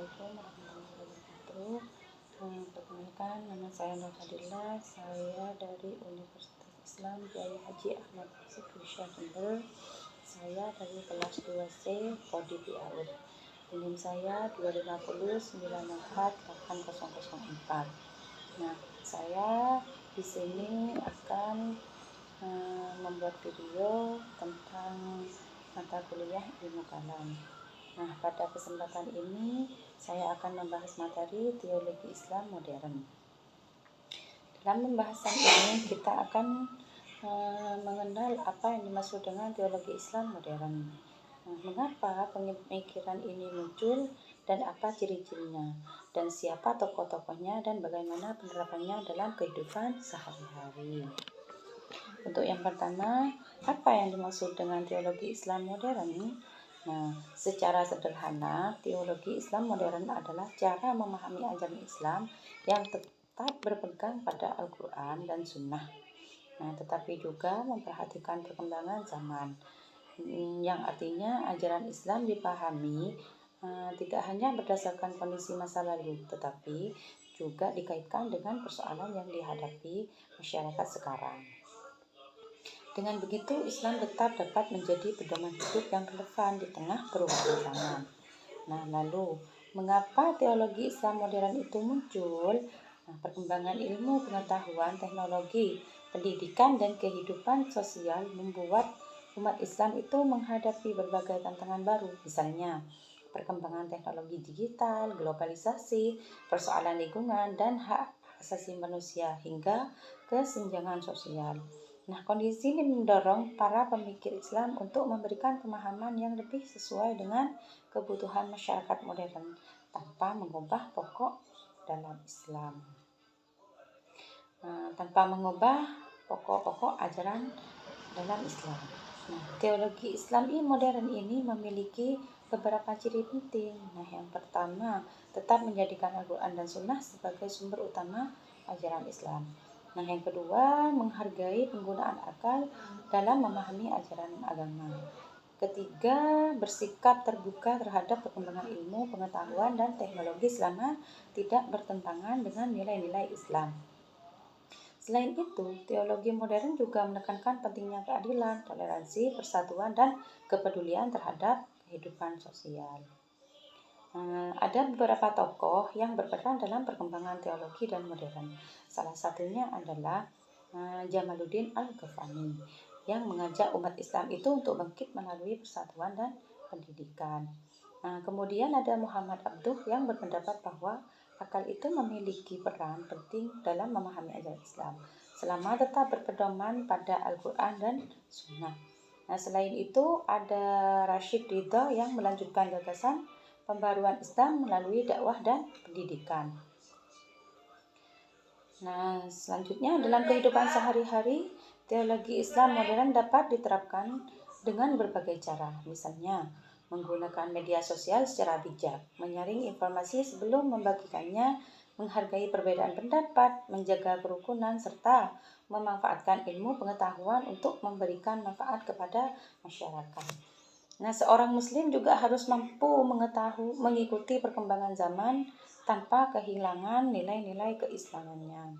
Assalamualaikum warahmatullahi wabarakatuh. Perkenalkan, nama saya Nur Fadila. Saya dari Universitas Islam Kiai Haji Ahmad Basir Jember. Saya dari kelas 2C Prodi PAUD. NIM saya 250948004. Nah, saya di sini akan membuat video tentang mata kuliah ilmu kalam. Nah, pada kesempatan ini saya akan membahas materi teologi Islam modern. Dalam pembahasan ini kita akan mengenal apa yang dimaksud dengan teologi Islam modern. Nah, mengapa pemikiran ini muncul dan apa ciri-cirinya, dan siapa tokoh-tokohnya dan bagaimana penerapannya dalam kehidupan sehari-hari. Untuk yang pertama, apa yang dimaksud dengan teologi Islam modern? Nah, secara sederhana, teologi Islam modern adalah cara memahami ajaran Islam yang tetap berpegang pada Al-Quran dan Sunnah. Nah, tetapi juga memperhatikan perkembangan zaman, yang artinya ajaran Islam dipahami tidak hanya berdasarkan kondisi masa lalu, tetapi juga dikaitkan dengan persoalan yang dihadapi masyarakat sekarang. Dengan begitu, Islam tetap dapat menjadi pedoman hidup yang relevan di tengah perubahan zaman. Nah, lalu, mengapa teologi Islam modern itu muncul? Nah, perkembangan ilmu, pengetahuan, teknologi, pendidikan, dan kehidupan sosial membuat umat Islam itu menghadapi berbagai tantangan baru. Misalnya, perkembangan teknologi digital, globalisasi, persoalan lingkungan, dan hak asasi manusia, hingga kesenjangan sosial. Nah, kondisi ini mendorong para pemikir Islam untuk memberikan pemahaman yang lebih sesuai dengan kebutuhan masyarakat modern tanpa mengubah pokok dalam Islam. Tanpa mengubah pokok-pokok ajaran dalam Islam. Nah, teologi Islam modern ini memiliki beberapa ciri penting. Nah, yang pertama, tetap menjadikan Al-Quran dan Sunnah sebagai sumber utama ajaran Islam. Nah, yang kedua, menghargai penggunaan akal dalam memahami ajaran agama. Ketiga, bersikap terbuka terhadap perkembangan ilmu, pengetahuan, dan teknologi selama tidak bertentangan dengan nilai-nilai Islam. Selain itu, teologi modern juga menekankan pentingnya keadilan, toleransi, persatuan, dan kepedulian terhadap kehidupan sosial. Ada beberapa tokoh yang berperan dalam perkembangan teologi dan modern. Salah satunya adalah Jamaluddin Al-Ghazali yang mengajak umat Islam itu untuk bangkit melalui persatuan dan pendidikan. Kemudian ada Muhammad Abduh yang berpendapat bahwa akal itu memiliki peran penting dalam memahami ajaran Islam selama tetap berpedoman pada Al-Quran dan Sunnah. Nah, selain itu ada Rashid Ridha yang melanjutkan gagasan pembaruan Islam melalui dakwah dan pendidikan. Nah, selanjutnya dalam kehidupan sehari-hari, teologi Islam modern dapat diterapkan dengan berbagai cara. Misalnya, menggunakan media sosial secara bijak, menyaring informasi sebelum membagikannya, menghargai perbedaan pendapat, menjaga kerukunan, serta memanfaatkan ilmu pengetahuan untuk memberikan manfaat kepada masyarakat. Nah, seorang muslim juga harus mampu mengikuti perkembangan zaman tanpa kehilangan nilai-nilai keislamannya.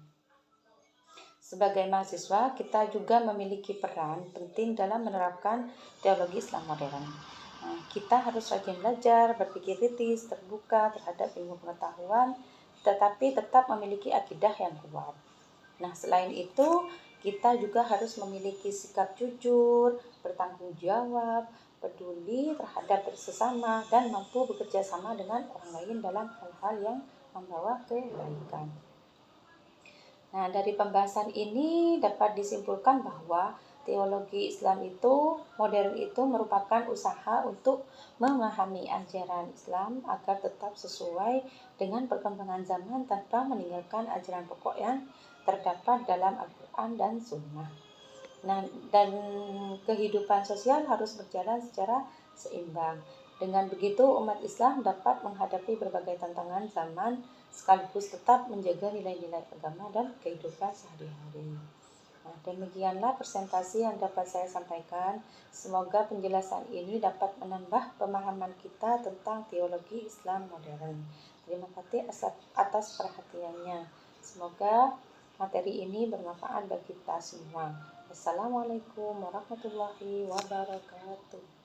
Sebagai mahasiswa, kita juga memiliki peran penting dalam menerapkan teologi Islam modern. Kita harus rajin belajar, berpikir kritis, terbuka terhadap ilmu pengetahuan, tetapi tetap memiliki akidah yang kuat. Nah, selain itu, kita juga harus memiliki sikap jujur, bertanggung jawab, peduli terhadap sesama, dan mampu bekerja sama dengan orang lain dalam hal-hal yang membawa kebaikan. Nah, dari pembahasan ini dapat disimpulkan bahwa teologi Islam modern itu merupakan usaha untuk memahami ajaran Islam agar tetap sesuai dengan perkembangan zaman tanpa meninggalkan ajaran pokok yang terdapat dalam Al-Quran dan Sunnah. Nah, dan kehidupan sosial harus berjalan secara seimbang. Dengan begitu, umat Islam dapat menghadapi berbagai tantangan zaman sekaligus tetap menjaga nilai-nilai agama dan kehidupan sehari-hari. Nah, demikianlah presentasi yang dapat saya sampaikan. Semoga penjelasan ini dapat menambah pemahaman kita tentang teologi Islam modern. Terima kasih atas perhatiannya. Semoga materi ini bermanfaat bagi kita semua. Wassalamualaikum warahmatullahi wabarakatuh.